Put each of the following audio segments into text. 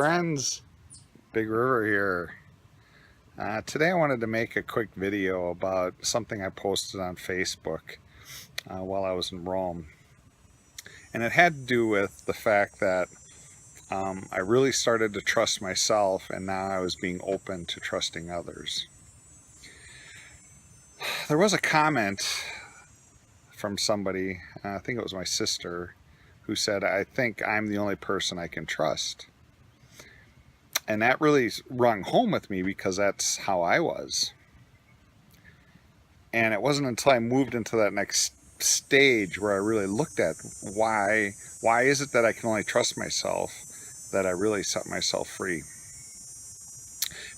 friends, Big River here. Today I wanted to make a quick video about something I posted on Facebook while I was in Rome. And it had to do with the fact that I really started to trust myself, and now I was being open to trusting others. There was a comment from somebody, I think it was my sister, who said, "I think I'm the only person I can trust." And that really rung home with me because that's how I was. And it wasn't until I moved into that next stage where I really looked at why is it that I can only trust myself, that I really set myself free.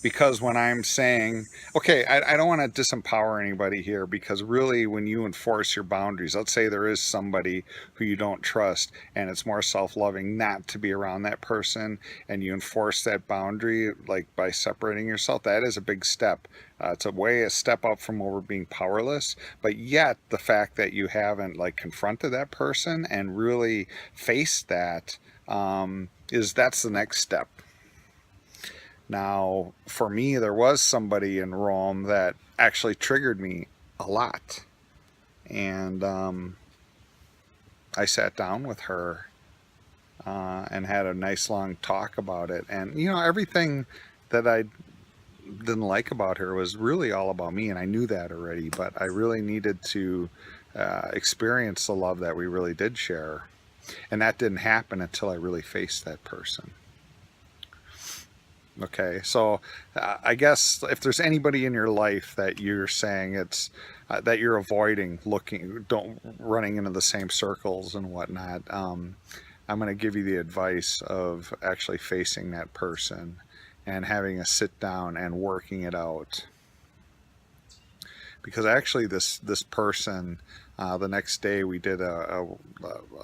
Because when I'm saying, okay, I don't want to disempower anybody here, because really when you enforce your boundaries, let's say there is somebody who you don't trust and it's more self-loving not to be around that person, and you enforce that boundary like by separating yourself, that is a big step. It's a step up from over being powerless, but yet the fact that you haven't like confronted that person and really faced that that's the next step. Now, for me, there was somebody in Rome that actually triggered me a lot. And I sat down with her and had a nice long talk about it. And, everything that I didn't like about her was really all about me. And I knew that already. But I really needed to experience the love that we really did share. And that didn't happen until I really faced that person. Okay, so I guess if there's anybody in your life that you're saying it's that you're avoiding, running into the same circles and whatnot, I'm going to give you the advice of actually facing that person and having a sit down and working it out. Because actually this person, the next day we did a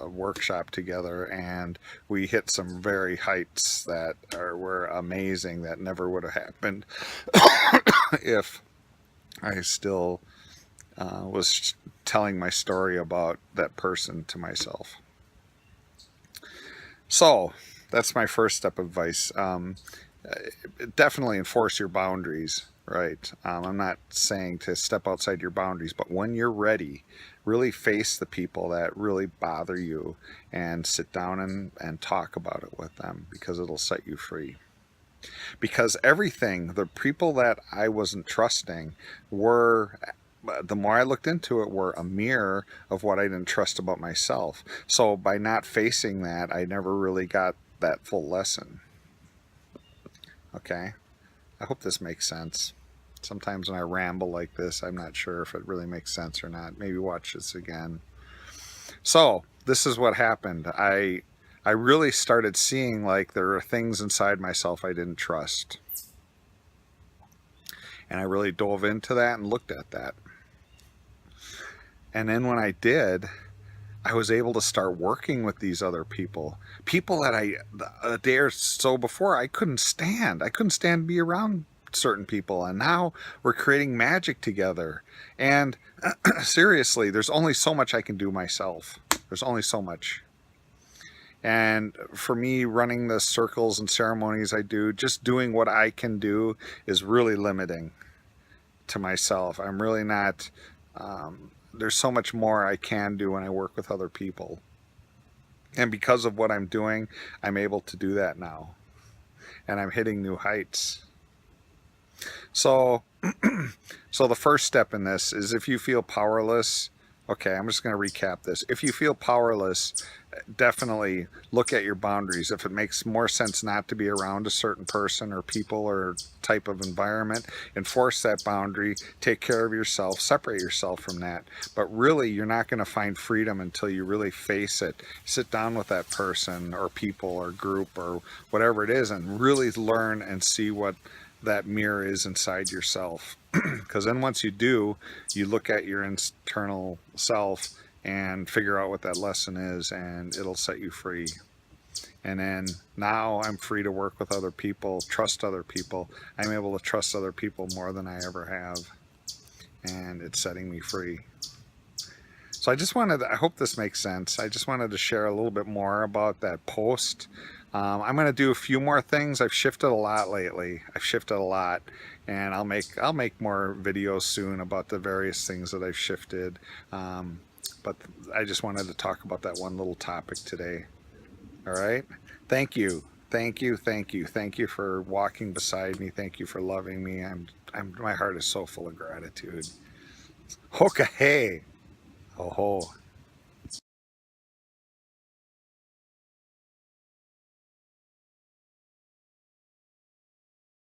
workshop together, and we hit some very heights that were amazing, that never would have happened if I still was telling my story about that person to myself. So that's my first step of advice. Definitely enforce your boundaries. Right. I'm not saying to step outside your boundaries, but when you're ready, really face the people that really bother you and sit down and talk about it with them, because it'll set you free. Because the people that I wasn't trusting the more I looked into it, were a mirror of what I didn't trust about myself. So by not facing that, I never really got that full lesson. Okay. I hope this makes sense. Sometimes when I ramble like this, I'm not sure if it really makes sense or not. Maybe watch this again. So this is what happened. I really started seeing like there are things inside myself I didn't trust. And I really dove into that and looked at that. And then when I did, I was able to start working with these other people that a day or so before I couldn't stand. I couldn't stand to be around certain people, and now we're creating magic together. And seriously, there's only so much I can do myself. There's only so much. And for me, running the circles and ceremonies I do, just doing what I can do is really limiting to myself. I'm really not, there's so much more I can do when I work with other people. And because of what I'm doing, I'm able to do that now. And I'm hitting new heights. So, so the first step in this is, if you feel powerless, okay, I'm just going to recap this. If you feel powerless, definitely look at your boundaries. If it makes more sense not to be around a certain person or people or type of environment, enforce that boundary, take care of yourself, separate yourself from that. But really, you're not going to find freedom until you really face it. Sit down with that person or people or group or whatever it is, and really learn and see what that mirror is inside yourself. Because then once you do, you look at your internal self and figure out what that lesson is, and it'll set you free. And then now I'm free to work with other people, trust other people. I'm able to trust other people more than I ever have, and it's setting me free. So I hope this makes sense. I just wanted to share a little bit more about that post I'm gonna do a few more things. I've shifted a lot lately. I've shifted a lot, and I'll make more videos soon about the various things that I've shifted. Um, but I just wanted to talk about that one little topic today. All right. Thank you. Thank you. Thank you. Thank you for walking beside me. Thank you for loving me. My heart is so full of gratitude. Hoka Hey. Oh ho.